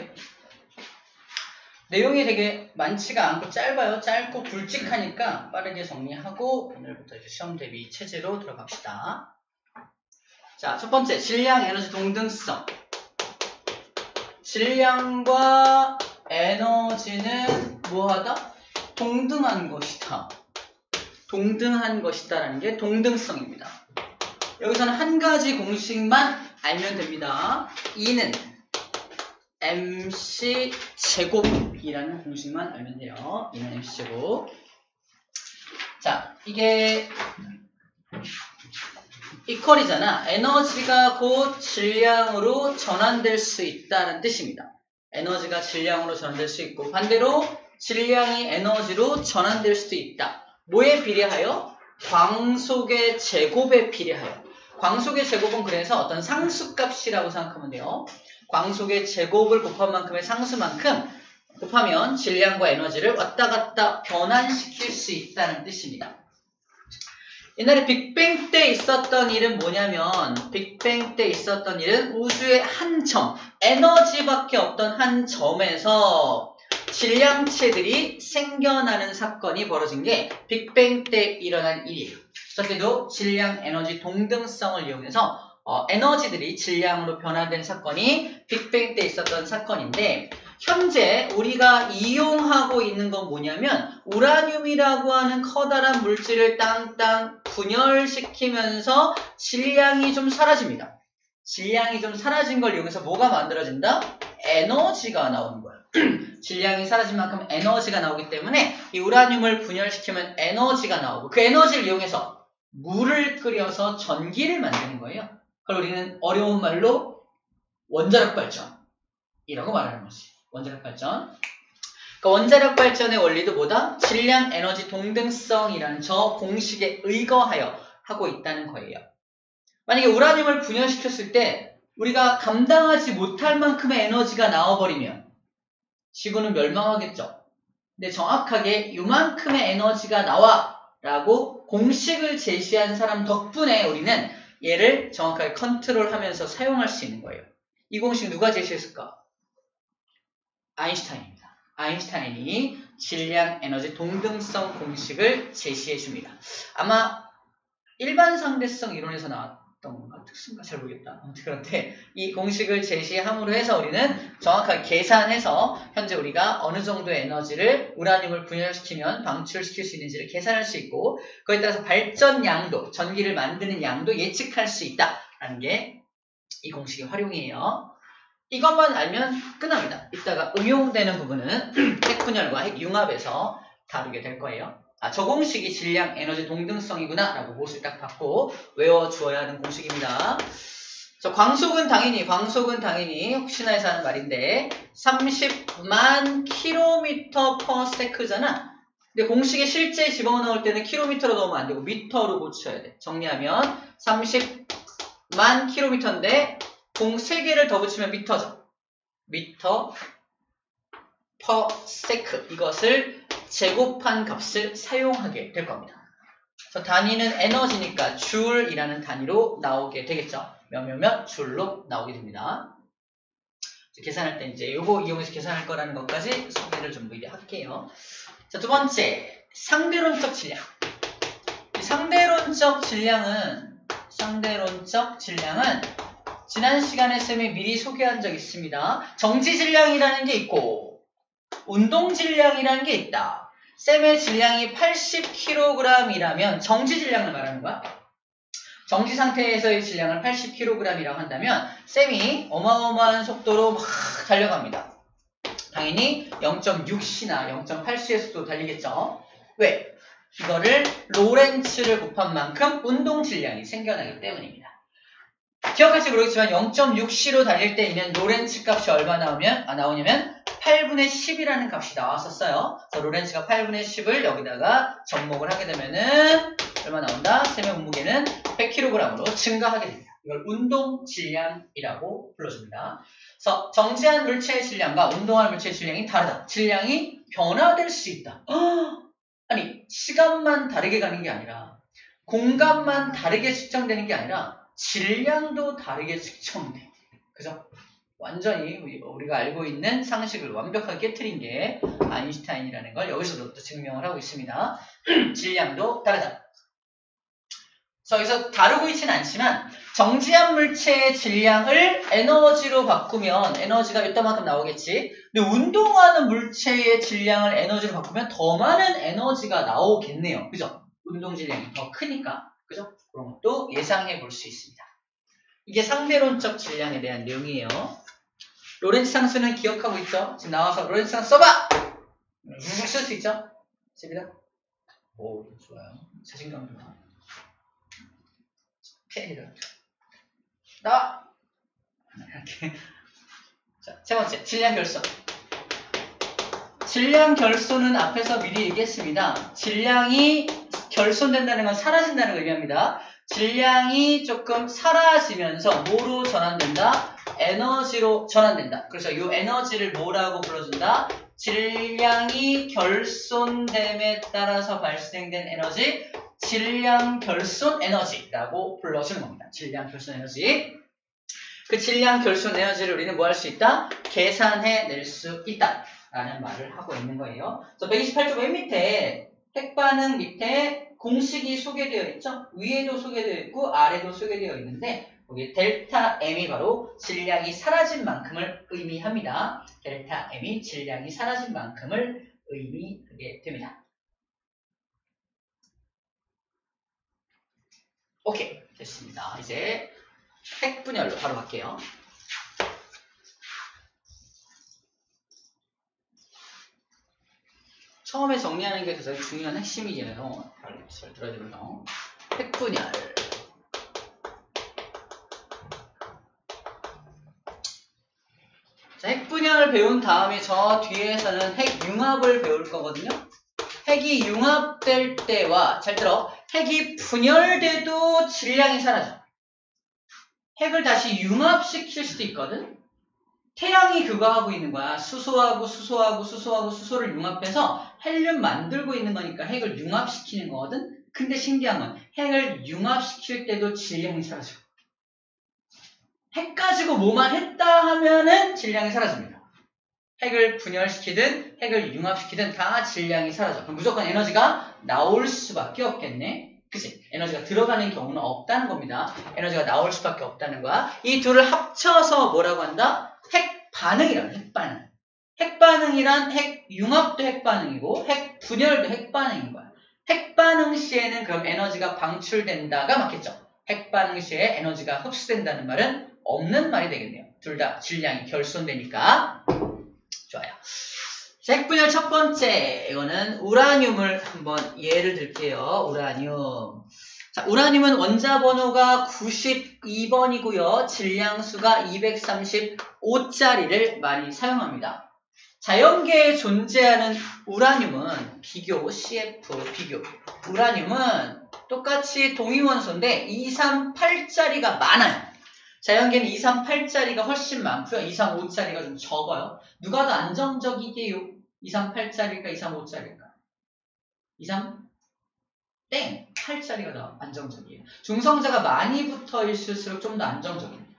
돼요. 내용이 되게 많지가 않고 짧아요. 짧고 굵직하니까 빠르게 정리하고 오늘부터 이제 시험 대비 체제로 들어갑시다. 자, 첫 번째, 질량, 에너지 동등성. 질량과 에너지는 뭐하다? 동등한 것이다. 동등한 것이다라는 게 동등성입니다. 여기서는 한 가지 공식만 알면 됩니다. E는 MC 제곱이라는 공식만 알면 돼요. E는 MC 제곱. 자, 이게 이퀄이잖아. 에너지가 곧 질량으로 전환될 수 있다는 뜻입니다. 에너지가 질량으로 전환될 수 있고 반대로 질량이 에너지로 전환될 수도 있다. 뭐에 비례하여? 광속의 제곱에 비례하여. 광속의 제곱은 그래서 어떤 상수값이라고 생각하면 돼요. 광속의 제곱을 곱한 만큼의 상수만큼 곱하면 질량과 에너지를 왔다 갔다 변환시킬 수 있다는 뜻입니다. 옛날에 빅뱅 때 있었던 일은 뭐냐면 빅뱅 때 있었던 일은 우주의 한 점, 에너지밖에 없던 한 점에서 질량체들이 생겨나는 사건이 벌어진 게 빅뱅 때 일어난 일이에요. 그때도 질량, 에너지 동등성을 이용해서 에너지들이 질량으로 변화된 사건이 빅뱅 때 있었던 사건인데 현재 우리가 이용하고 있는 건 뭐냐면 우라늄이라고 하는 커다란 물질을 땅땅 분열시키면서 질량이 좀 사라집니다. 질량이 좀 사라진 걸 이용해서 뭐가 만들어진다? 에너지가 나오는 거예요. 질량이 사라진 만큼 에너지가 나오기 때문에 이 우라늄을 분열시키면 에너지가 나오고 그 에너지를 이용해서 물을 끓여서 전기를 만드는 거예요. 그걸 우리는 어려운 말로 원자력 발전이라고 말하는 거지. 원자력 발전. 그러니까 원자력 발전의 원리도 뭐다? 질량, 에너지 동등성이라는 저 공식에 의거하여 하고 있다는 거예요. 만약에 우라늄을 분열시켰을 때 우리가 감당하지 못할 만큼의 에너지가 나와버리면 지구는 멸망하겠죠. 근데 정확하게 이만큼의 에너지가 나와 라고 공식을 제시한 사람 덕분에 우리는 얘를 정확하게 컨트롤하면서 사용할 수 있는 거예요. 이 공식 누가 제시했을까? 아인슈타인입니다. 아인슈타인이 질량, 에너지 동등성 공식을 제시해 줍니다. 아마 일반 상대성 이론에서 나왔던 건가? 특수인가? 잘 모르겠다. 그런데 이 공식을 제시함으로 해서 우리는 정확하게 계산해서 현재 우리가 어느 정도의 에너지를 우라늄을 분열시키면 방출시킬 수 있는지를 계산할 수 있고 그에 따라서 발전 양도, 전기를 만드는 양도 예측할 수 있다라는 게 이 공식의 활용이에요. 이것만 알면 끝납니다. 이따가 응용되는 부분은 핵분열과 핵융합에서 다루게 될 거예요. 저 공식이 질량, 에너지 동등성이구나 라고 못을 딱 받고 외워주어야 하는 공식입니다. 광속은 당연히 혹시나 해서 하는 말인데 30만 km/s잖아. 근데 공식에 실제 집어넣을 때는 킬로미터로 넣으면 안 되고 미터로 고쳐야 돼. 정리하면 30만 km인데 공 3개를 더 붙이면 미터죠. 미터 per sec 이것을 제곱한 값을 사용하게 될 겁니다. 그래서 단위는 에너지니까 줄이라는 단위로 나오게 되겠죠. 몇 줄로 나오게 됩니다. 계산할 때 이제 요거 이용해서 계산할 거라는 것까지 소개를 좀 미리 할게요. 자, 두 번째 상대론적 질량. 이 상대론적 질량은 지난 시간에 쌤이 미리 소개한 적 있습니다. 정지 질량이라는 게 있고 운동 질량이라는 게 있다. 쌤의 질량이 80kg이라면 정지 질량을 말하는 거야. 정지 상태에서의 질량을 80kg이라고 한다면 쌤이 어마어마한 속도로 막 달려갑니다. 당연히 0.6c나 0.8c의 속도로 달리겠죠. 왜? 이거를 로렌츠를 곱한 만큼 운동 질량이 생겨나기 때문입니다. 기억할지 모르겠지만 0.6c로 달릴 때 있는 로렌츠 값이 얼마 나오냐면 8분의 10이라는 값이 나왔었어요. 그래서 로렌츠가 8분의 10을 여기다가 접목을 하게 되면은 얼마 나온다? 쌤의 몸무게는 100kg으로 증가하게 됩니다. 이걸 운동 질량이라고 불러줍니다. 그래서 정지한 물체의 질량과 운동한 물체의 질량이 다르다. 질량이 변화될 수 있다. 아니 시간만 다르게 가는 게 아니라 공간만 다르게 측정되는 게 아니라 질량도 다르게 측정돼. 그죠? 완전히 우리가 알고 있는 상식을 완벽하게 깨트린 게 아인슈타인이라는 걸 여기서도 또 증명을 하고 있습니다. 질량도 다르다. 여기서 다루고 있지는 않지만 정지한 물체의 질량을 에너지로 바꾸면 에너지가 이따만큼 나오겠지. 근데 운동하는 물체의 질량을 에너지로 바꾸면 더 많은 에너지가 나오겠네요. 그죠? 운동 질량이 더 크니까. 그죠? 그런 것도 예상해 볼 수 있습니다. 이게 상대론적 질량에 대한 내용이에요. 로렌츠 상수는 기억하고 있죠? 지금 나와서 로렌츠 상수 써봐! 쓸 수 있죠? 재밌다? 오, 좋아요. 자신감 좋아. 오케이. 나와! 이렇게. 자, 세 번째, 질량 결손. 질량 결손은 앞에서 미리 얘기했습니다. 질량이 결손된다는 건 사라진다는 걸 의미합니다. 질량이 조금 사라지면서 뭐로 전환된다? 에너지로 전환된다. 그래서 이 에너지를 뭐라고 불러준다? 질량이 결손됨에 따라서 발생된 에너지, 질량 결손 에너지라고 불러주는 겁니다. 질량 결손 에너지. 그 질량 결손 에너지를 우리는 뭐 할 수 있다? 계산해 낼 수 있다. 라는 말을 하고 있는 거예요. 그래서 128쪽 맨 밑에 핵반응 밑에 공식이 소개되어 있죠? 위에도 소개되어 있고 아래도 소개되어 있는데 여기 델타 M이 바로 질량이 사라진 만큼을 의미합니다. 델타 M이 질량이 사라진 만큼을 의미하게 됩니다. 오케이, 됐습니다. 이제 핵분열로 바로 갈게요. 처음에 정리하는 게 가장 중요한 핵심이잖아요. 잘 들어야 되고요. 핵분열. 자, 핵분열을 배운 다음에 저 뒤에서는 핵융합을 배울 거거든요. 핵이 융합될 때와, 잘 들어, 핵이 분열돼도 질량이 사라져. 핵을 다시 융합시킬 수도 있거든. 태양이 그거 하고 있는 거야. 수소를 융합해서 헬륨 만들고 있는 거니까 핵을 융합시키는 거거든. 근데 신기한 건 핵을 융합시킬 때도 질량이 사라져. 핵 가지고 뭐만 했다 하면은 질량이 사라집니다. 핵을 분열시키든 핵을 융합시키든 다 질량이 사라져. 그럼 무조건 에너지가 나올 수밖에 없겠네. 그치? 에너지가 들어가는 경우는 없다는 겁니다. 에너지가 나올 수밖에 없다는 거야. 이 둘을 합쳐서 뭐라고 한다? 핵반응이라고. 핵반응. 핵반응이란 핵융합도 핵반응이고 핵분열도 핵반응인 거야. 핵반응 시에는 그럼 에너지가 방출된다가 맞겠죠? 핵반응 시에 에너지가 흡수된다는 말은 없는 말이 되겠네요. 둘 다 질량이 결손되니까. 좋아요. 핵분열 첫 번째, 이거는 우라늄을 한번 예를 들게요. 우라늄. 자, 우라늄은 원자 번호가 92번이고요. 질량수가 235짜리를 많이 사용합니다. 자연계에 존재하는 우라늄은 비교, CF 비교. 우라늄은 똑같이 동위원소인데 238짜리가 많아요. 자연계는 238짜리가 훨씬 많고요. 235짜리가 좀 적어요. 누가 더 안정적이게요? 238짜리가 235짜리가? 8짜리가 더 안정적이에요. 중성자가 많이 붙어 있을수록 좀 더 안정적입니다.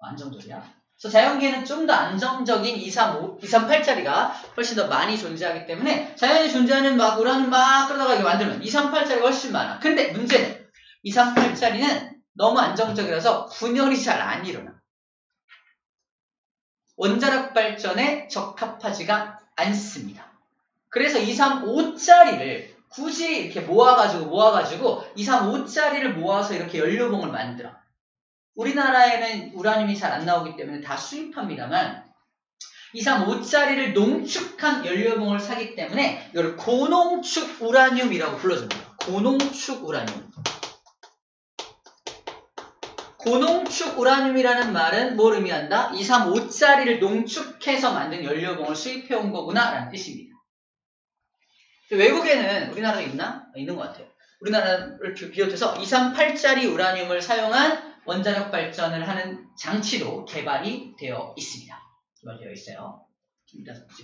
안정적이야. 그래서 자연계는 좀 더 안정적인 238짜리가 훨씬 더 많이 존재하기 때문에 자연에 존재하는 막 우라늄 막 끌어다가 만들면 238짜리가 훨씬 많아. 근데 문제는 238짜리는 너무 안정적이라서 분열이 잘 안 일어나. 원자력 발전에 적합하지가 않습니다. 그래서 235짜리를 굳이 이렇게 모아가지고 235짜리를 모아서 이렇게 연료봉을 만들어. 우리나라에는 우라늄이 잘 안 나오기 때문에 다 수입합니다만 235짜리를 농축한 연료봉을 사기 때문에 이걸 고농축 우라늄이라고 불러줍니다. 고농축 우라늄. 고농축 우라늄이라는 말은 뭘 의미한다? 235짜리를 농축해서 만든 연료봉을 수입해온 거구나 라는 뜻입니다. 외국에는 우리나라에 있나? 있는 것 같아요. 우리나라를 비롯해서 238짜리 우라늄을 사용한 원자력 발전을 하는 장치도 개발이 되어 있습니다. 개발되어 있어요.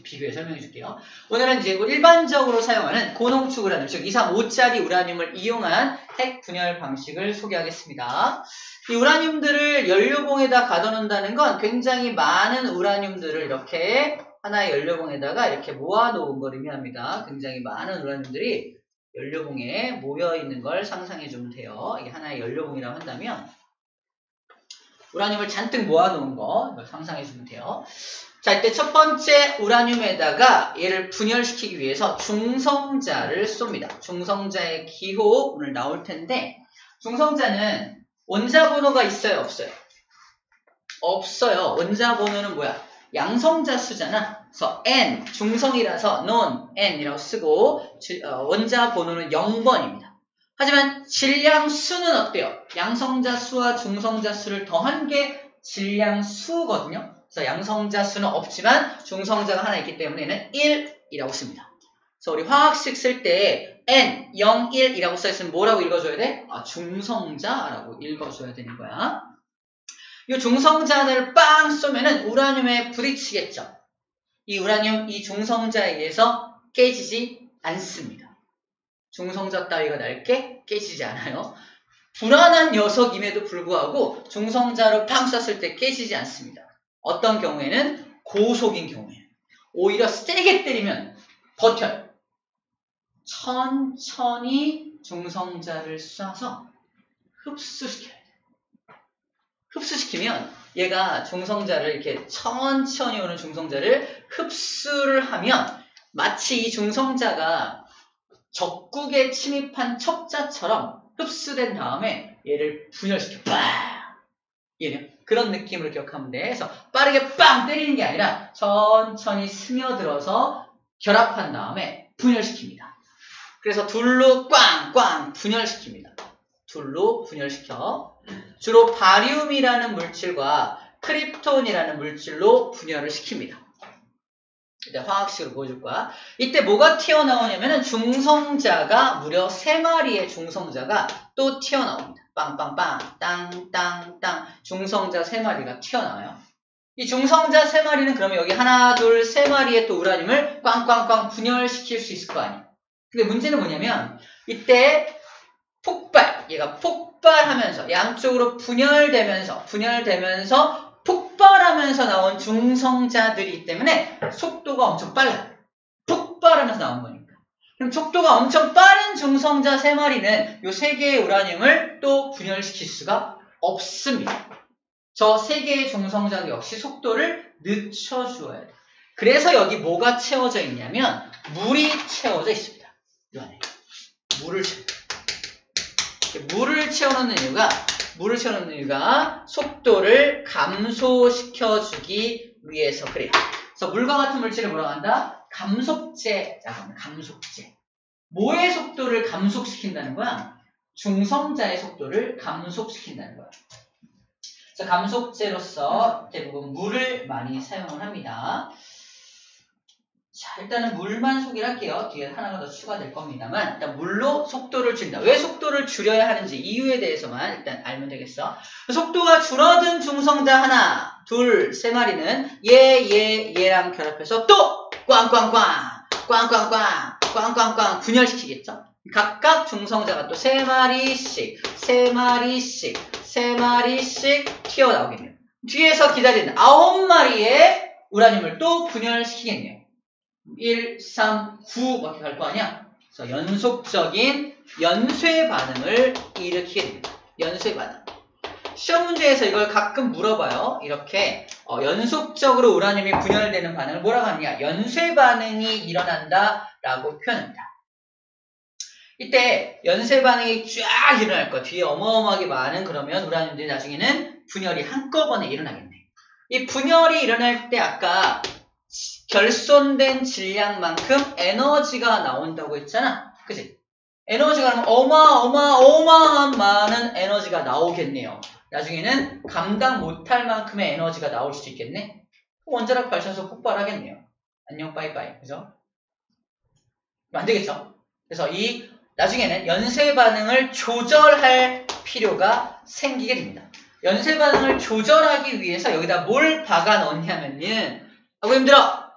비교해 설명해 줄게요. 오늘은 이제 일반적으로 사용하는 고농축 우라늄, 즉 235짜리 우라늄을 이용한 핵 분열 방식을 소개하겠습니다. 이 우라늄들을 연료봉에다 가둬놓는다는 건 굉장히 많은 우라늄들을 이렇게 하나의 연료봉에다가 이렇게 모아놓은 걸 의미합니다. 굉장히 많은 우라늄들이 연료봉에 모여있는 걸 상상해 주면 돼요. 이게 하나의 연료봉이라고 한다면 우라늄을 잔뜩 모아놓은 거 이걸 상상해 주면 돼요. 자, 이때 첫 번째 우라늄에다가 얘를 분열시키기 위해서 중성자를 쏩니다. 중성자의 기호 오늘 나올 텐데 중성자는 원자 번호가 있어요, 없어요? 없어요. 원자 번호는 뭐야? 양성자 수잖아. 그래서 N, 중성이라서 non N이라고 쓰고 원자 번호는 0번입니다. 하지만 질량 수는 어때요? 양성자 수와 중성자 수를 더한 게 질량 수거든요. 그래서 양성자 수는 없지만 중성자가 하나 있기 때문에 얘는 1이라고 씁니다. 그래서 우리 화학식 쓸 때 N, 0, 1이라고 써있으면 뭐라고 읽어줘야 돼? 중성자라고 읽어줘야 되는 거야. 이 중성자를 빵 쏘면은 우라늄에 부딪히겠죠. 이 우라늄, 이 중성자에 의해서 깨지지 않습니다. 중성자 따위가 낡게 깨지지 않아요. 불안한 녀석임에도 불구하고 중성자로 팡 쐈을 때 깨지지 않습니다. 어떤 경우에는 고속인 경우에 오히려 세게 때리면 버텨요. 천천히 중성자를 쏴서 흡수시켜야 돼요. 흡수시키면 얘가 중성자를 이렇게 천천히 오는 중성자를 흡수를 하면 마치 이 중성자가 적국에 침입한 첩자처럼 흡수된 다음에 얘를 분열시켜. 얘는 그런 느낌으로 기억하면 돼. 그래서 빠르게 빵 때리는 게 아니라 천천히 스며들어서 결합한 다음에 분열시킵니다. 그래서 둘로 꽝꽝 분열시킵니다. 둘로 분열시켜. 주로 바리움이라는 물질과 크립톤이라는 물질로 분열을 시킵니다. 이제 화학식으로 보여줄 거야. 이때 뭐가 튀어나오냐면은 중성자가 무려 3마리의 중성자가 또 튀어나옵니다. 빵빵빵, 땅땅땅 중성자 3마리가 튀어나와요. 이 중성자 3마리는 그러면 여기 하나, 둘, 3마리의 또 우라늄을 꽝꽝꽝 분열시킬 수 있을 거 아니에요. 근데 문제는 뭐냐면 이때 얘가 폭발하면서 양쪽으로 분열되면서 폭발하면서 나온 중성자들이기 때문에 속도가 엄청 빨라요. 폭발하면서 나온 거니까. 그럼 속도가 엄청 빠른 중성자 3마리는 이 3개의 우라늄을 또 분열시킬 수가 없습니다. 저 3개의 중성자 역시 속도를 늦춰주어야 돼요. 그래서 여기 뭐가 채워져 있냐면 물이 채워져 있습니다. 이 안에 물을 채워놓는 이유가 속도를 감소시켜주기 위해서 그래요. 그래서 물과 같은 물질을 뭐라고 한다? 감속제라고 합니다. 감속제. 뭐의 속도를 감속시킨다는 거야? 중성자의 속도를 감속시킨다는 거야. 그래서 감속제로서 대부분 물을 많이 사용을 합니다. 자, 일단은 물만 소개를 할게요. 뒤에 하나가 더 추가될 겁니다만 일단 물로 속도를 줄인다. 왜 속도를 줄여야 하는지 이유에 대해서만 일단 알면 되겠어. 속도가 줄어든 중성자 하나, 둘, 3마리는 얘랑 결합해서 또 꽝꽝꽝 분열시키겠죠. 각각 중성자가 또 3마리씩 튀어나오겠네요. 뒤에서 기다리는 9마리의 우라늄을 또 분열시키겠네요. 1, 3, 9 밖에 갈 거 아니야? 그래서 연속적인 연쇄 반응을 일으키게 됩니다. 연쇄 반응. 시험 문제에서 이걸 가끔 물어봐요. 이렇게 연속적으로 우라늄이 분열되는 반응을 뭐라고 하느냐? 연쇄 반응이 일어난다 라고 표현합니다. 이때 연쇄 반응이 쫙 일어날 거야. 뒤에 어마어마하게 많은 그러면 우라늄들이 나중에는 분열이 한꺼번에 일어나겠네. 이 분열이 일어날 때 아까 결손된 질량만큼 에너지가 나온다고 했잖아. 그치? 에너지가 그러면 어마어마한 많은 에너지가 나오겠네요. 나중에는 감당 못할 만큼의 에너지가 나올 수 있겠네. 원자력 발전소 폭발하겠네요. 안녕 빠이빠이. 그죠? 안 되겠죠? 그래서 이 나중에는 연쇄 반응을 조절할 필요가 생기게 됩니다. 연쇄 반응을 조절하기 위해서 여기다 뭘 박아 넣냐면은 아이고 힘들어.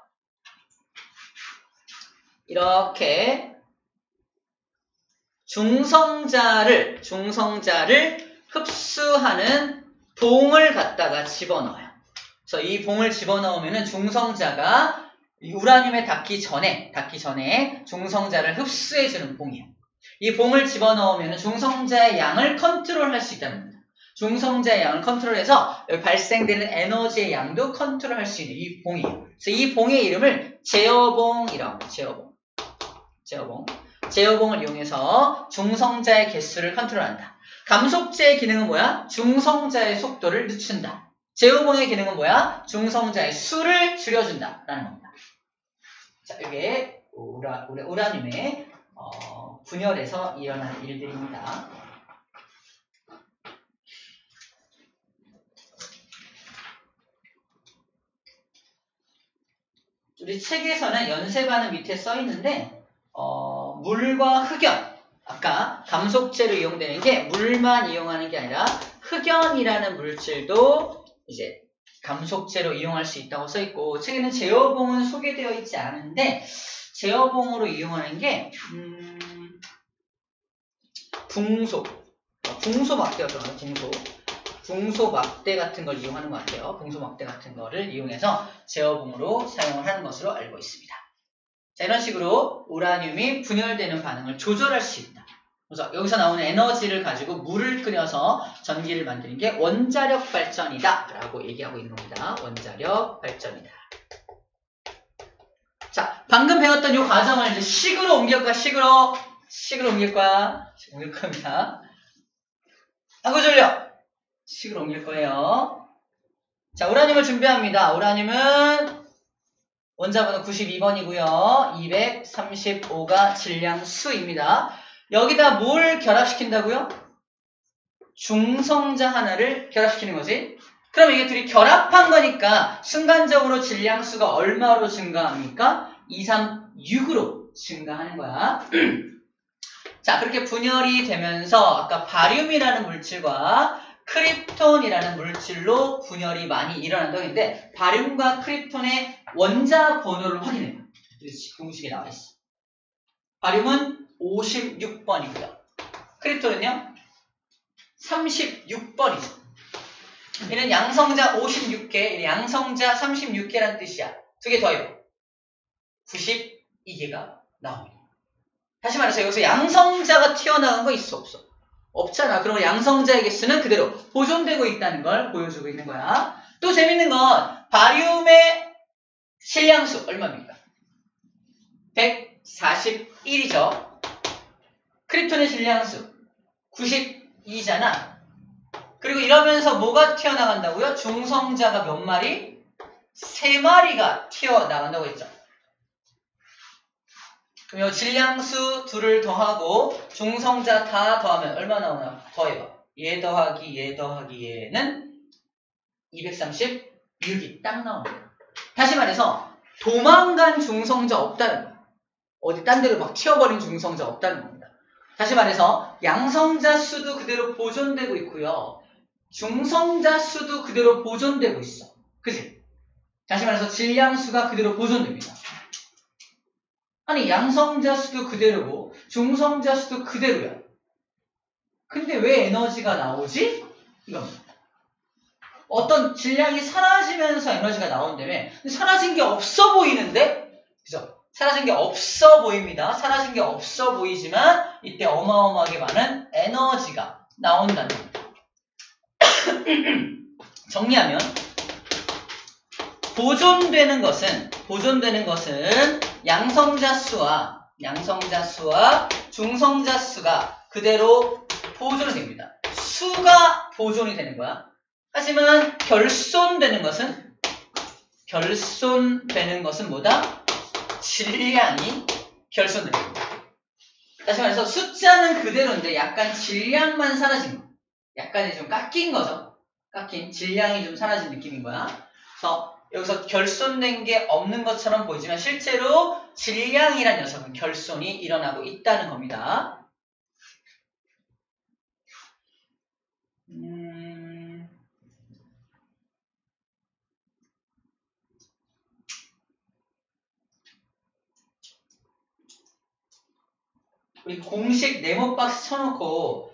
이렇게 중성자를 흡수하는 봉을 갖다가 집어넣어요. 그래서 이 봉을 집어넣으면은 중성자가 우라늄에 닿기 전에 중성자를 흡수해주는 봉이에요. 이 봉을 집어넣으면 중성자의 양을 컨트롤할 수 있다는 겁니다. 중성자의 양을 컨트롤해서 여기 발생되는 에너지의 양도 컨트롤할 수 있는 이 봉이에요. 그래서 이 봉의 이름을 제어봉이라고 합니다. 제어봉을 이용해서 중성자의 개수를 컨트롤한다. 감속제의 기능은 뭐야? 중성자의 속도를 늦춘다. 제어봉의 기능은 뭐야? 중성자의 수를 줄여준다 라는 겁니다. 자, 이게 우라늄의 분열에서 일어나는 일들입니다. 우리 책에서는 연세반은 밑에 써 있는데 물과 흑연, 아까 감속제로 이용되는 게 물만 이용하는 게 아니라 흑연이라는 물질도 이제 감속제로 이용할 수 있다고 써 있고, 책에는 제어봉은 소개되어 있지 않은데 제어봉으로 이용하는 게 붕소 막대가 들어가요. 붕소 막대 같은 걸 이용하는 것 같아요. 붕소 막대 같은 거를 이용해서 제어봉으로 사용을 하는 것으로 알고 있습니다. 자, 이런 식으로 우라늄이 분열되는 반응을 조절할 수 있다. 그래서 여기서 나오는 에너지를 가지고 물을 끓여서 전기를 만드는 게 원자력 발전이다 라고 얘기하고 있는 겁니다. 원자력 발전이다. 자, 방금 배웠던 이 과정을 이제 식으로 옮길 거야. 식으로 옮길 겁니다. 아구 졸려. 식으로 옮길 거예요. 자, 우라늄을 준비합니다. 우라늄은 원자번호 92번이고요. 235가 질량수입니다. 여기다 뭘 결합시킨다고요? 중성자 하나를 결합시키는 거지. 그럼 이게 둘이 결합한 거니까 순간적으로 질량수가 얼마로 증가합니까? 236으로 증가하는 거야. 자, 그렇게 분열이 되면서 아까 바륨이라는 물질과 크립톤이라는 물질로 분열이 많이 일어난다고 했는데, 바륨과 크립톤의 원자 번호를 확인해요. 공식에 나와 있어. 바륨은 56번이고요. 크립톤은요? 36번이죠. 얘는 양성자 56개, 얘는 양성자 36개라는 뜻이야. 두 개 더해요. 92개가 나옵니다. 다시 말해서 여기서 양성자가 튀어나온 거 있어, 없어? 없잖아. 그러면 양성자의 개수는 그대로 보존되고 있다는 걸 보여주고 있는 거야. 또 재밌는 건 바륨의 질량수 얼마입니까? 141이죠. 크립톤의 질량수 92잖아. 그리고 이러면서 뭐가 튀어나간다고요? 중성자가 몇 마리? 3마리가 튀어나간다고 했죠. 그럼 이 질량수 둘을 더하고 중성자 다 더하면 얼마 나오나? 더해봐. 얘 더하기 얘는 236이 딱 나옵니다. 다시 말해서 도망간 중성자 없다는 거야. 어디 딴 데로 막 튀어버린 중성자 없다는 겁니다. 다시 말해서 양성자 수도 그대로 보존되고 있고요. 중성자 수도 그대로 보존되고 있어. 그치? 다시 말해서 질량수가 그대로 보존됩니다. 아니, 양성자 수도 그대로고 중성자 수도 그대로야. 근데 왜 에너지가 나오지? 이겁니다. 어떤 질량이 사라지면서 에너지가 나온다며. 근데 사라진 게 없어 보이는데? 그죠? 사라진 게 없어 보입니다. 사라진 게 없어 보이지만 이때 어마어마하게 많은 에너지가 나온다는 겁니다. 정리하면 보존되는 것은 양성자 수와 중성자 수가 그대로 보존이 됩니다. 수가 보존이 되는 거야. 하지만 결손되는 것은 뭐다? 질량이 결손되는 겁니다. 다시 말해서 숫자는 그대로인데 약간 질량만 사라진 거. 약간이 좀 깎인 거죠. 깎인 질량이 좀 사라진 느낌인 거야. 그래서 여기서 결손된 게 없는 것처럼 보이지만 실제로 질량이란 녀석은 결손이 일어나고 있다는 겁니다. 우리 공식 네모 박스 쳐놓고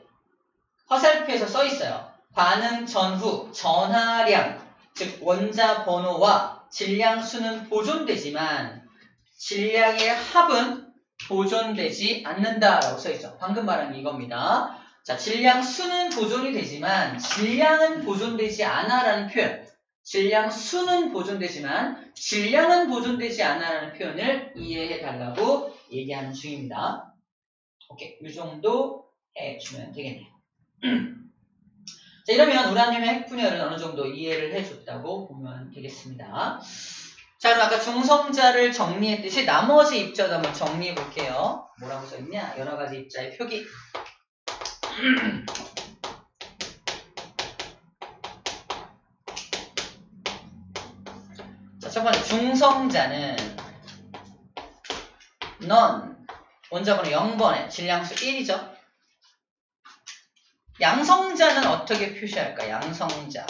화살표에서 써 있어요. 반응 전후 전하량, 즉 원자 번호와 질량 수는 보존되지만 질량의 합은 보존되지 않는다라고 써 있죠. 방금 말한 게 이겁니다. 자, 질량 수는 보존이 되지만 질량은 보존되지 않아라는 표현. 질량 수는 보존되지만 질량은 보존되지 않아라는 표현을 이해해 달라고 얘기하는 중입니다. 오케이, 이 정도 해주면 되겠네요. 자, 이러면 우라늄의 핵분열은 어느 정도 이해를 해줬다고 보면 되겠습니다. 자, 그럼 아까 중성자를 정리했듯이 나머지 입자도 한번 정리해 볼게요. 뭐라고 써있냐? 여러 가지 입자의 표기. 자, 첫 번째 중성자는 넌 원자번호 0번에 질량수 1이죠. 양성자는 어떻게 표시할까? 양성자.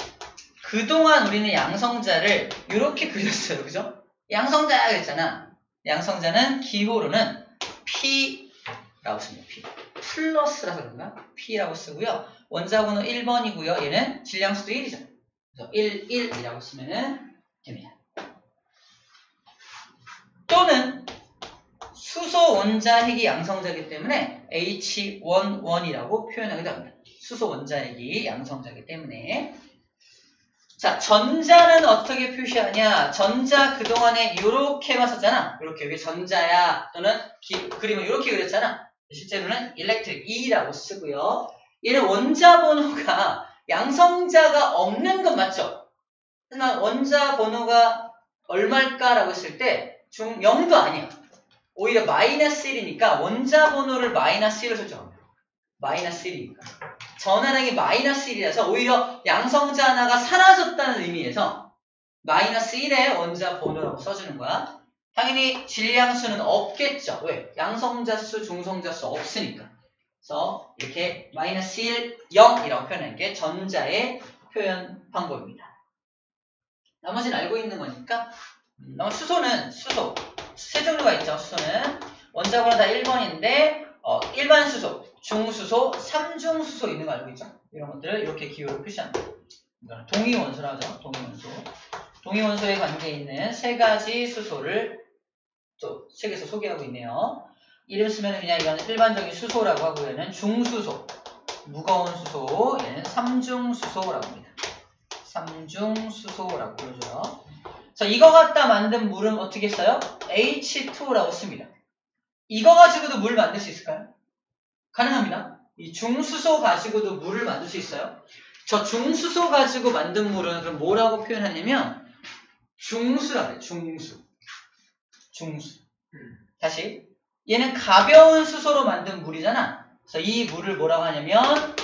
그동안 우리는 양성자를 이렇게 그렸어요. 그죠? 양성자 그랬잖아. 양성자는 기호로는 P라고 씁니다. P. 플러스라서 그런가? P라고 쓰고요. 원자번호 1번이고요. 얘는 질량수도 1이죠. 그래서 1, 1이라고 쓰면 됩니다. 또는 수소 원자핵이 양성자이기 때문에 H11이라고 표현하기도 합니다. 수소 원자핵이 양성자이기 때문에. 자, 전자는 어떻게 표시하냐? 전자 그동안에 이렇게만 썼잖아. 이렇게 여기 전자야 또는 그림을 이렇게 그렸잖아. 실제로는 일렉트릭 E라고 쓰고요. 얘는 원자 번호가 양성자가 없는 건 맞죠? 하지만 원자 번호가 얼마일까라고 했을 때 0도 아니야. 오히려 마이너스 1이니까 원자 번호를 마이너스 1로 설정합니다. 마이너스 1이니까. 전하량이 마이너스 1이라서 오히려 양성자 하나가 사라졌다는 의미에서 마이너스 1의 원자 번호라고 써주는 거야. 당연히 질량수는 없겠죠. 왜? 양성자 수, 중성자 수 없으니까. 그래서 이렇게 마이너스 1, 0이라고 표현하는 게 전자의 표현 방법입니다. 나머지는 알고 있는 거니까. 수소는 수소. 세 종류가 있죠. 수소는 원자번호 다 1번인데 일반 수소, 중수소, 삼중수소 있는 거 알고 있죠? 이런 것들을 이렇게 기호로 표시합니다. 이거는 동위원소라고 하죠. 동위원소. 동위원소에 관계에 있는 세 가지 수소를 또 책에서 소개하고 있네요. 이름 쓰면 그냥 이건 일반적인 수소라고 하고 얘는 중수소, 무거운 수소, 얘는 삼중수소라고 합니다. 삼중수소라고 부르죠. 자, 이거 갖다 만든 물은 어떻게 써요? H2라고 씁니다. 이거 가지고도 물 만들 수 있을까요? 가능합니다. 이 중수소 가지고도 물을 만들 수 있어요. 저 중수소 가지고 만든 물은 그럼 뭐라고 표현하냐면 중수라고 해요. 중수. 중수. 다시. 얘는 가벼운 수소로 만든 물이잖아. 그래서 이 물을 뭐라고 하냐면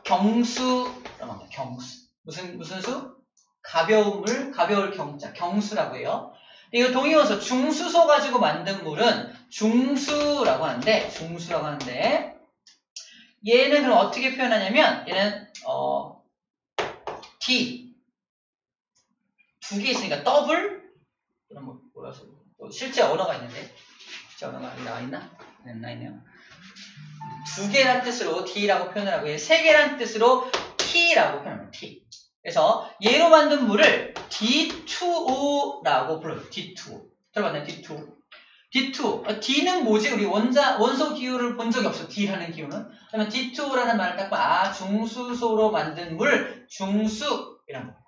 경수라고 합니다. 경수. 무슨 수? 가벼운 물, 가벼울 경자, 경수라고 해요. 이거 동의원소 중수소 가지고 만든 물은 중수라고 하는데 얘는 그럼 어떻게 표현하냐면 얘는 D 두 개 있으니까 더블 그럼 뭐라서 실제 언어가 있는데 실제 언어가 나와 있나? 네, 나와 있네요. 두 개란 뜻으로 D라고 표현을 하고 세 개란 뜻으로 T라고 표현합니다. T. 그래서 얘로 만든 물을 D2O라고 불러요. D2O. 들어봤나요? D2O. D2. D는 뭐지? 우리 원소 기호를 본 적이 없어. D라는 기호는. 그러면 D2O라는 말을 딱 보면 중수소로 만든 물, 중수이란 겁니다.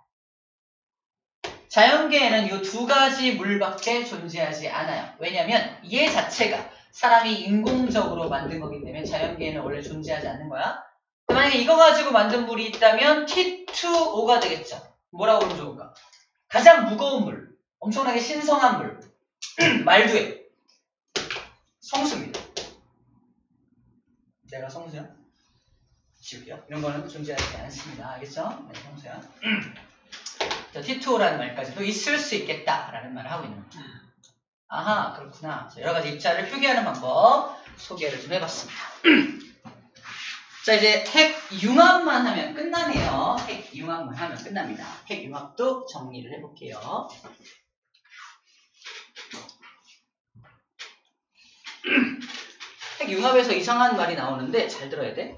자연계에는 이 두 가지 물밖에 존재하지 않아요. 왜냐하면 얘 자체가 사람이 인공적으로 만든 거기 때문에 자연계에는 원래 존재하지 않는 거야. 만약에 이거 가지고 만든 물이 있다면 T2O가 되겠죠. 뭐라고 그러면 좋을까? 가장 무거운 물, 엄청나게 신성한 물, 말두에 성수입니다. 내가 성수야? 지우요? 이런 거는 존재하지 않습니다. 알겠죠? 네, 성수야. T2O라는 말까지도 있을 수 있겠다라는 말을 하고 있는 거죠. 아하, 그렇구나. 여러 가지 입자를 표기하는 방법 소개를 좀 해봤습니다. 자, 이제 핵융합만 하면 끝나네요. 핵융합만 하면 끝납니다. 핵융합도 정리를 해볼게요. 핵융합에서 이상한 말이 나오는데 잘 들어야 돼.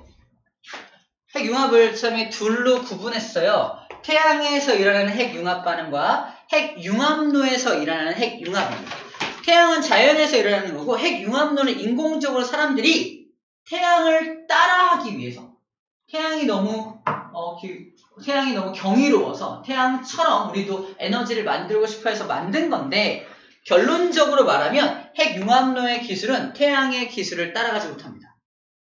핵융합을 처음에 둘로 구분했어요. 태양에서 일어나는 핵융합 반응과 핵융합로에서 일어나는 핵융합입니다. 태양은 자연에서 일어나는 거고 핵융합로는 인공적으로 사람들이 태양을 따라하기 위해서 태양이 너무 경이로워서 태양처럼 우리도 에너지를 만들고 싶어 해서 만든 건데 결론적으로 말하면 핵융합로의 기술은 태양의 기술을 따라가지 못합니다.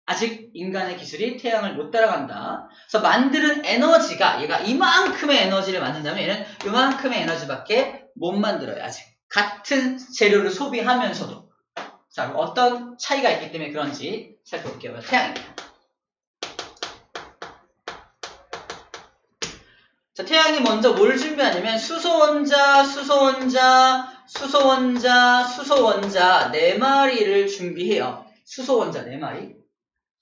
아직 인간의 기술이 태양을 못 따라간다. 그래서 만드는 에너지가 얘가 이만큼의 에너지를 만든다면 얘는 이만큼의 에너지밖에 못 만들어요. 아직. 같은 재료를 소비하면서도. 자, 어떤 차이가 있기 때문에 그런지 살펴볼게요. 태양입니다. 자, 태양이 먼저 뭘 준비하냐면 수소원자 4마리를 준비해요. 수소원자 4마리.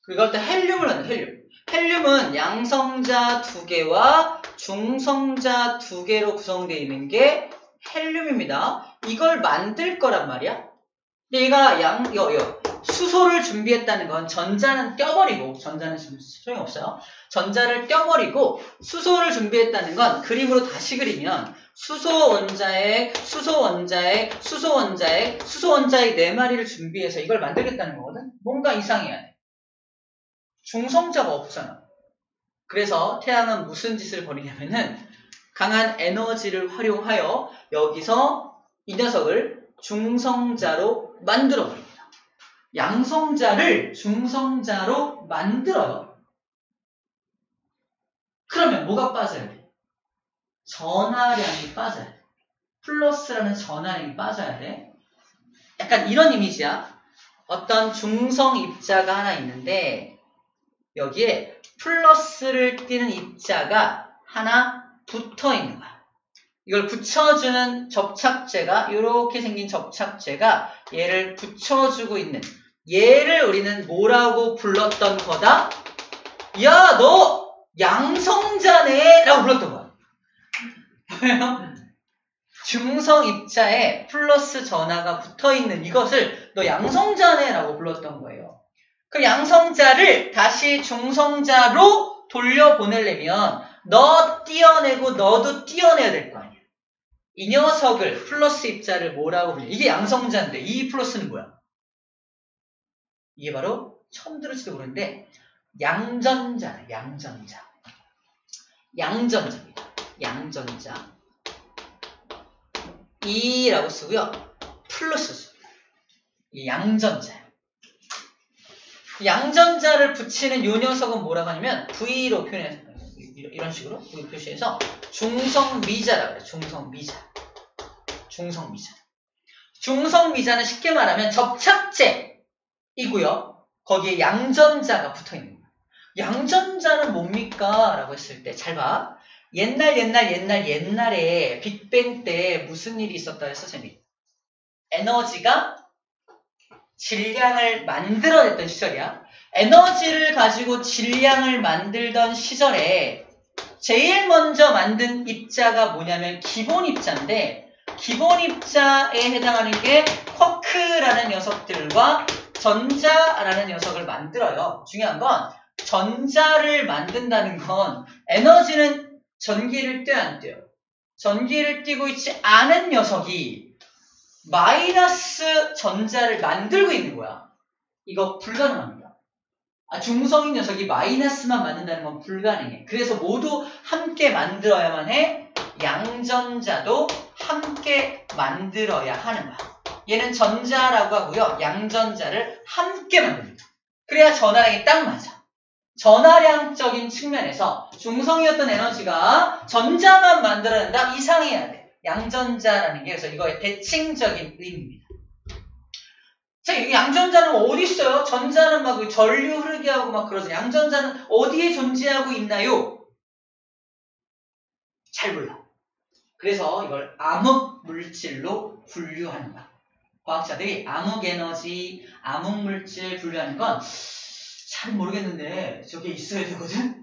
그걸 또 헬륨을 넣는 헬륨. 헬륨은 양성자 2개와 중성자 2개로 구성되어 있는 게 헬륨입니다. 이걸 만들 거란 말이야. 근데 얘가 수소를 준비했다는 건 전자는 떼어버리고, 전자는 지금 소용없어요. 전자를 떼어버리고 수소를 준비했다는 건 그림으로 다시 그리면 수소원자액 4마리를 준비해서 이걸 만들겠다는 거거든. 뭔가 이상해야 돼. 중성자가 없잖아. 그래서 태양은 무슨 짓을 벌이냐면은 강한 에너지를 활용하여 여기서 이 녀석을 중성자로 만들어버립니다. 양성자를 중성자로 만들어요. 그러면 뭐가 빠져야 돼? 전하량이 빠져야 돼. 플러스라는 전하량이 빠져야 돼. 약간 이런 이미지야. 어떤 중성 입자가 하나 있는데 여기에 플러스를 띠는 입자가 하나 붙어 있는 거야. 이걸 붙여주는 접착제가 이렇게 생긴 접착제가 얘를 붙여주고 있는 얘를 우리는 뭐라고 불렀던 거다? 야, 너 양성자네 라고 불렀던 거야. 왜요? 중성 입자에 플러스 전하가 붙어있는 이것을 너 양성자네 라고 불렀던 거예요. 그 양성자를 다시 중성자로 돌려보내려면 너 띄어내고 너도 띄어내야 될 거 아니야. 이 녀석을 플러스 입자를 뭐라고 불려? 이게 양성자인데 이 플러스는 뭐야? 이게 바로 처음 들을지도 모르는데 양전자네. 양전자입니다. 양전자 E라고 쓰고요. 플러스 씁니다. 이 양전자예요. 양전자를 붙이는 이 녀석은 뭐라고 하냐면 V로 표현해서 이런 식으로 V 표시해서 중성미자라고 해요. 중성미자는 쉽게 말하면 접착제이고요. 거기에 양전자가 붙어있는 거예요. 양전자는 뭡니까? 라고 했을 때 잘 봐. 옛날에 빅뱅 때 무슨 일이 있었다 했어, 쌤이? 에너지가 질량을 만들어냈던 시절이야. 에너지를 가지고 질량을 만들던 시절에 제일 먼저 만든 입자가 뭐냐면 기본 입자인데 기본 입자에 해당하는 게 쿼크라는 녀석들과 전자라는 녀석을 만들어요. 중요한 건 전자를 만든다는 건 에너지는 전기를 떼어 안 떼요. 전기를 띠고 있지 않은 녀석이 마이너스 전자를 만들고 있는 거야. 이거 불가능합니다. 중성인 녀석이 마이너스만 만든다는 건 불가능해. 그래서 모두 함께 만들어야만 해. 양전자도 함께 만들어야 하는 거야. 얘는 전자라고 하고요. 양전자를 함께 만듭니다. 그래야 전하량이 딱 맞아. 전하량적인 측면에서 중성이었던 에너지가 전자만 만들어낸다? 이상해야 돼. 양전자라는 게 그래서 이거의 대칭적인 의미입니다. 자, 이 양전자는 어디 있어요? 전자는 막 전류 흐르게 하고 막 그러죠. 양전자는 어디에 존재하고 있나요? 잘 몰라. 그래서 이걸 암흑물질로 분류하는 거야. 과학자들이 암흑에너지, 암흑물질 분류하는 건 잘 모르겠는데 저게 있어야 되거든?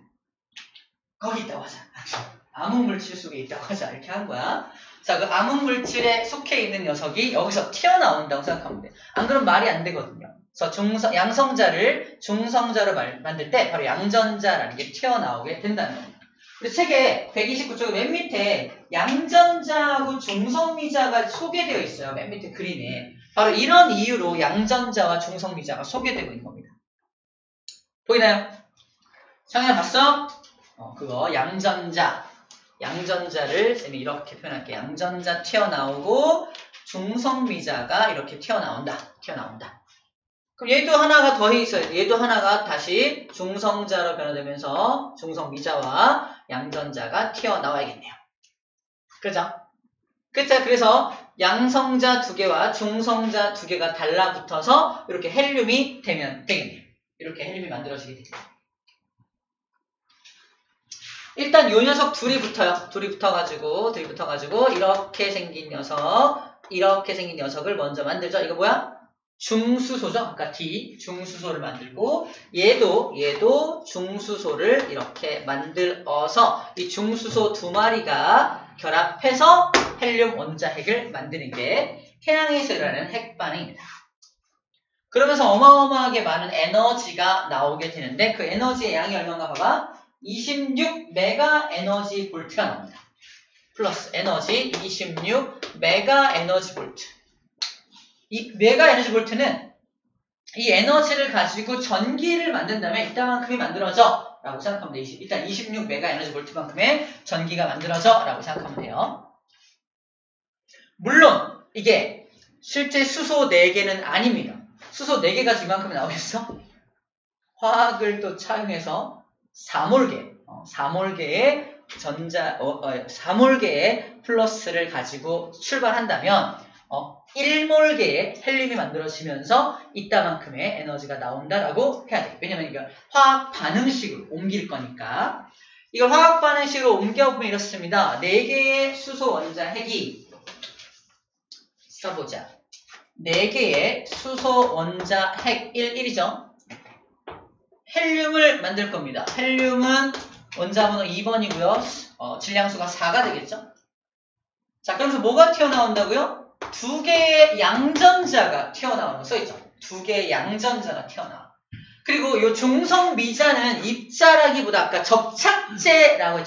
거기 있다고 하자. 암흑물질 속에 있다고 하자. 이렇게 한 거야. 자, 그 암흑물질에 속해 있는 녀석이 여기서 튀어나온다고 생각하면 돼. 안 그러면 말이 안 되거든요. 그래서 양성자를 중성자로 만들 때 바로 양전자라는 게 튀어나오게 된다는 겁니다. 우리 책에 129쪽에 맨 밑에 양전자하고 중성미자가 소개되어 있어요. 맨 밑에 그림에. 바로 이런 이유로 양전자와 중성미자가 소개되고 있는 겁니다. 보이나요? 성현아 봤어? 그거 양전자를 쌤이 이렇게 표현할게요. 양전자 튀어나오고 중성미자가 이렇게 튀어나온다. 그럼 얘도 하나가 더 있어요. 얘도 하나가 다시 중성자로 변화되면서 중성미자와 양전자가 튀어나와야겠네요. 그죠? 그래서 양성자 두 개와 중성자 두 개가 달라붙어서 이렇게 헬륨이 되면 되겠네요. 이렇게 헬륨이 만들어지게 됩니다. 일단 요 녀석 둘이 붙어요. 둘이 붙어가지고 이렇게 생긴 녀석을 먼저 만들죠. 이거 뭐야? 중수소죠. 아까 D 중수소를 만들고 얘도 중수소를 이렇게 만들어서 이 중수소 두 마리가 결합해서 헬륨 원자핵을 만드는 게 태양에서 일어나는 핵 반응입니다. 그러면서 어마어마하게 많은 에너지가 나오게 되는데 그 에너지의 양이 얼마인가 봐봐. 26 메가 에너지 볼트가 나옵니다. 플러스 에너지 26 메가 에너지 볼트. 이 메가 에너지 볼트는 이 에너지를 가지고 전기를 만든다면 이따만큼이 만들어져 라고 생각하면 돼요. 일단 26 메가 에너지 볼트만큼의 전기가 만들어져 라고 생각하면 돼요. 물론 이게 실제 수소 4개는 아닙니다. 수소 4개 가지고 이만큼이 나오겠어? 화학을 또 차용해서 4몰개의 4몰개의 플러스를 가지고 출발한다면 1몰개의 헬륨이 만들어지면서 이따만큼의 에너지가 나온다라고 해야 돼요. 왜냐면 이거 화학 반응식으로 옮길 거니까. 이걸 화학 반응식으로 옮겨보면 이렇습니다. 4개의 수소 원자핵이 써보자. 4개의 수소 원자핵 1이죠. 헬륨을 만들 겁니다. 헬륨은 원자번호 2번이고요. 질량수가 4가 되겠죠. 자, 그러면서 뭐가 튀어나온다고요? 2개의 양전자가 튀어나오는 거 써있죠. 2개의 양전자가 튀어나와. 그리고 이 중성미자는 입자라기보다 아까 접착제라고 해요.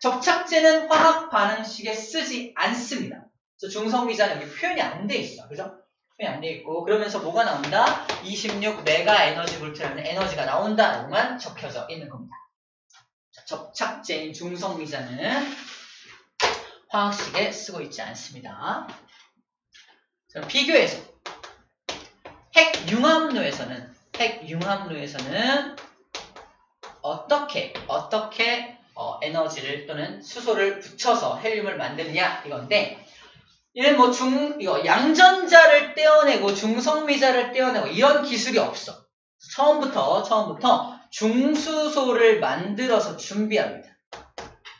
접착제는 화학 반응식에 쓰지 않습니다. 그래서 중성미자는 여기 표현이 안 돼 있어. 그죠? 표현이 안 돼 있고 그러면서 뭐가 나온다? 26 메가 에너지 볼트라는 에너지가 나온다라고만 적혀져 있는 겁니다. 자, 접착제인 중성미자는 화학식에 쓰고 있지 않습니다. 자, 비교해서 핵융합로에서는 어떻게 에너지를 또는 수소를 붙여서 헬륨을 만드느냐 이건데 얘는 이거 양전자를 떼어내고 중성미자를 떼어내고 이런 기술이 없어. 처음부터 중수소를 만들어서 준비합니다.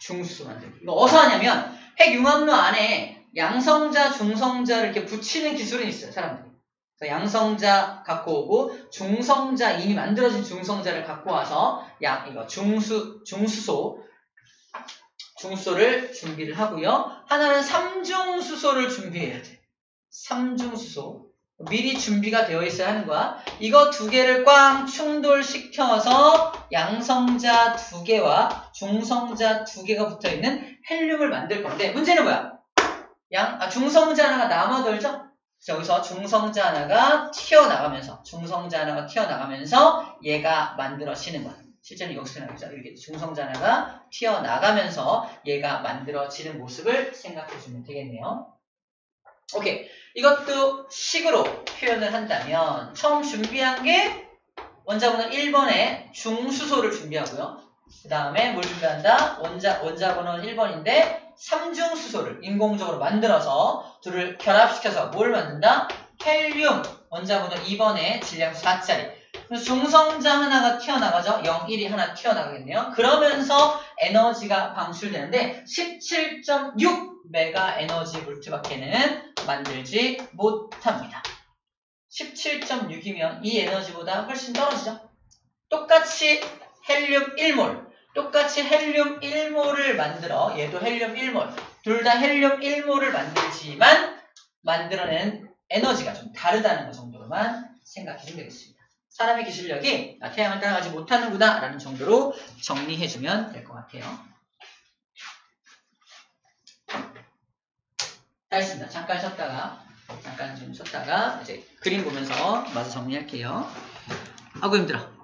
중수소 만들기. 이거 어디서 하냐면 핵융합로 안에 양성자, 중성자를 이렇게 붙이는 기술은 있어요, 사람들이. 그래서 양성자 갖고 오고 중성자 이미 만들어진 중성자를 갖고 와서 이거 중수소를 준비를 하고요. 하나는 3중수소를 준비해야 돼. 3중수소. 미리 준비가 되어 있어야 하는 거야. 이거 2개를 꽝 충돌시켜서 양성자 2개와 중성자 2개가 붙어있는 헬륨을 만들 건데 문제는 뭐야? 중성자 하나가 남아돌죠? 여기서 중성자 하나가 튀어나가면서 얘가 만들어지는 거야. 실제는 여기서 나오죠. 이렇게 중성자 하나가 튀어나가면서 얘가 만들어지는 모습을 생각해주면 되겠네요. 오케이. 이것도 식으로 표현을 한다면 처음 준비한 게 원자번호 1번에 중수소를 준비하고요. 그 다음에 뭘 준비한다? 원자번호는 1번인데 3중수소를 인공적으로 만들어서 둘을 결합시켜서 뭘 만든다? 헬륨 원자번호 2번에 질량수 4짜리 그래서 중성자 하나가 튀어나가죠. 0, 1이 하나 튀어나가겠네요. 그러면서 에너지가 방출되는데 17.6 메가 에너지 볼트밖에는 만들지 못합니다. 17.6이면 이 에너지보다 훨씬 떨어지죠. 똑같이 헬륨 1몰을 만들어 얘도 헬륨 1몰 둘 다 헬륨 1몰을 만들지만 만들어낸 에너지가 좀 다르다는 것 정도로만 생각해주면 되겠습니다. 사람의 기술력이 태양을 따라가지 못하는구나 라는 정도로 정리해주면 될 것 같아요. 다 했습니다. 잠깐 좀 쉬었다가 이제 그림 보면서 마저 정리할게요. 아이고 힘들어.